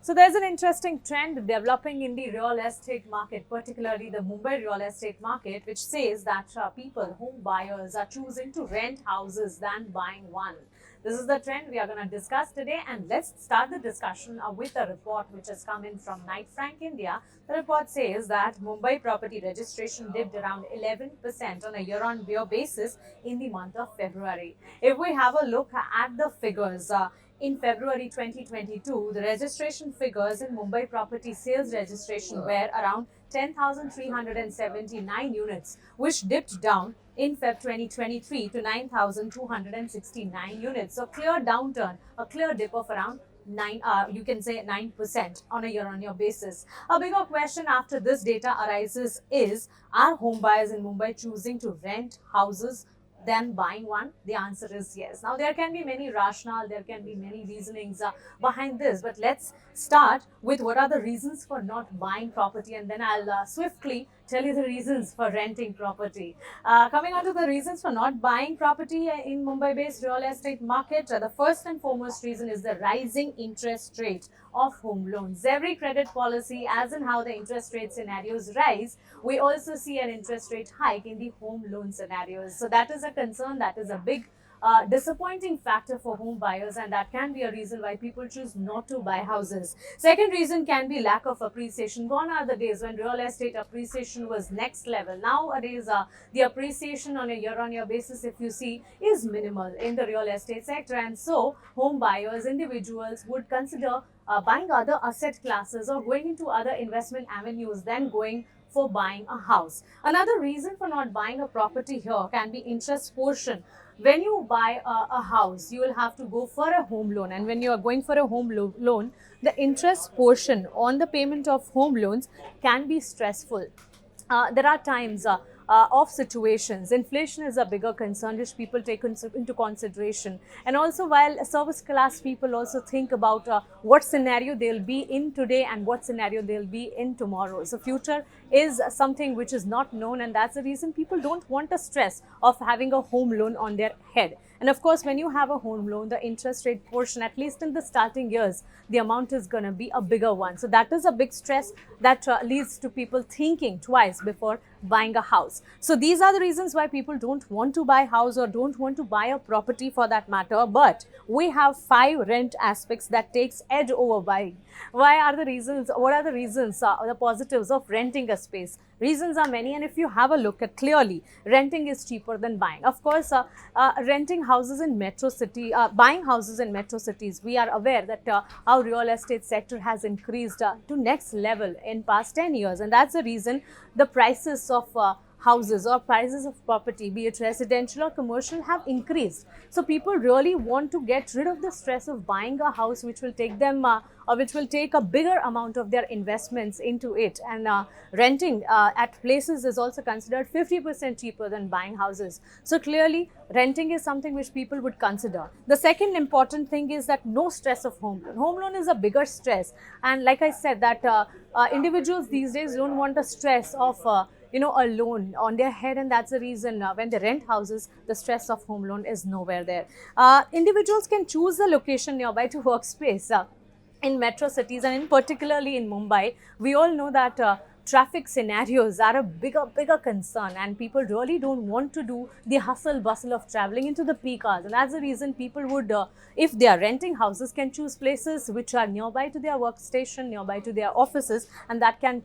So there's an interesting trend developing in the real estate market, particularly the Mumbai real estate market, which says that people, home buyers, are choosing to rent houses than buying one. This is the trend we are going to discuss today, and let's start the discussion with a report which has come in from Knight Frank India. The report says that Mumbai property registration dipped around 11% on a year-on-year basis in the month of February. If we have a look at the figures, in February 2022, the registration figures in Mumbai property sales registration were around 10,379 units, which dipped down in Feb 2023 to 9,269 units. So clear downturn, a clear dip of around 9% on a year-on-year basis. A bigger question after this data arises is, are home buyers in Mumbai choosing to rent houses than buying one? The answer is yes. Now, there can be many rationale, there can be many reasonings behind this, but let's start with what are the reasons for not buying property, and then I'll swiftly tell you the reasons for renting property. Coming on to the reasons for not buying property in Mumbai-based real estate market, the first and foremost reason is the rising interest rate of home loans. Every credit policy, as in how the interest rate scenarios rise, we also see an interest rate hike in the home loan scenarios. So that is a concern, that is a big disappointing factor for home buyers, and that can be a reason why people choose not to buy houses. Second reason can be lack of appreciation. Gone are the days when real estate appreciation was next level. Nowadays, the appreciation on a year-on-year basis, if you see, is minimal in the real estate sector, and so home buyers, individuals would consider buying other asset classes or going into other investment avenues than going for buying a house. Another reason for not buying a property here can be interest portion. When you buy a house, you will have to go for a home loan, and when you are going for a home loan, the interest portion on the payment of home loans can be stressful. There are times of situations. Inflation is a bigger concern which people take into consideration, and also while service class people also think about what scenario they'll be in today and what scenario they'll be in tomorrow. So future is something which is not known, and that's the reason people don't want the stress of having a home loan on their head. And of course, when you have a home loan, the interest rate portion, at least in the starting years, the amount is going to be a bigger one. So that is a big stress that leads to people thinking twice before buying a house. So these are the reasons why people don't want to buy a house or don't want to buy a property for that matter. But we have 5 rent aspects that takes edge over buying. Why are the reasons? What are the reasons, the positives of renting a space? Reasons are many, and if you have a look at clearly, renting is cheaper than buying. Of course, renting houses in metro city, buying houses in metro cities, we are aware that our real estate sector has increased to next level in past 10 years, and that's the reason the prices of houses or prices of property, be it residential or commercial, have increased. So people really want to get rid of the stress of buying a house, which will take them or which will take a bigger amount of their investments into it. And renting at places is also considered 50% cheaper than buying houses. So clearly, renting is something which people would consider. The second important thing is that no stress of home loan. Home loan is a bigger stress, and like I said, that individuals these days don't want the stress of a loan on their head, and that's the reason when they rent houses, the stress of home loan is nowhere there. Individuals can choose the location nearby to workspace. In metro cities, and in particularly in Mumbai, we all know that traffic scenarios are a bigger concern, and people really don't want to do the hustle bustle of traveling into the peak hours, and that's the reason people would, if they are renting houses, can choose places which are nearby to their workstation, nearby to their offices, and that can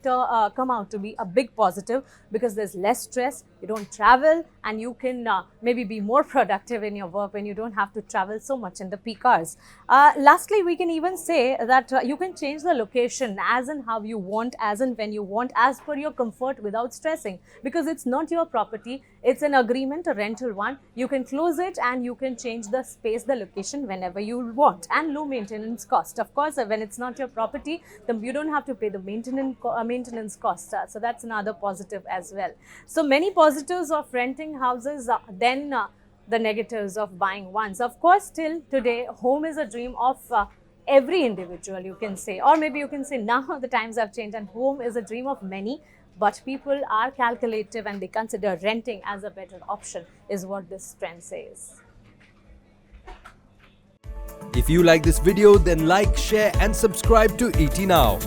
come out to be a big positive, because there's less stress, you don't travel, and you can maybe be more productive in your work when you don't have to travel so much in the peak hours. Lastly, we can even say that you can change the location as and how you want, as and when you want, as per your comfort, without stressing, because it's not your property, it's an agreement, a rental one. You can close it and you can change the space, the location whenever you want, and low maintenance cost. Of course, when it's not your property, then you don't have to pay the maintenance cost. So that's another positive as well. So many positives of renting houses, then the negatives of buying ones. Of course, till today, home is a dream of every individual, you can say, or maybe you can say now the times have changed and home is a dream of many, but people are calculative and they consider renting as a better option, is what this trend says. If you like this video, then like, share and subscribe to ET Now.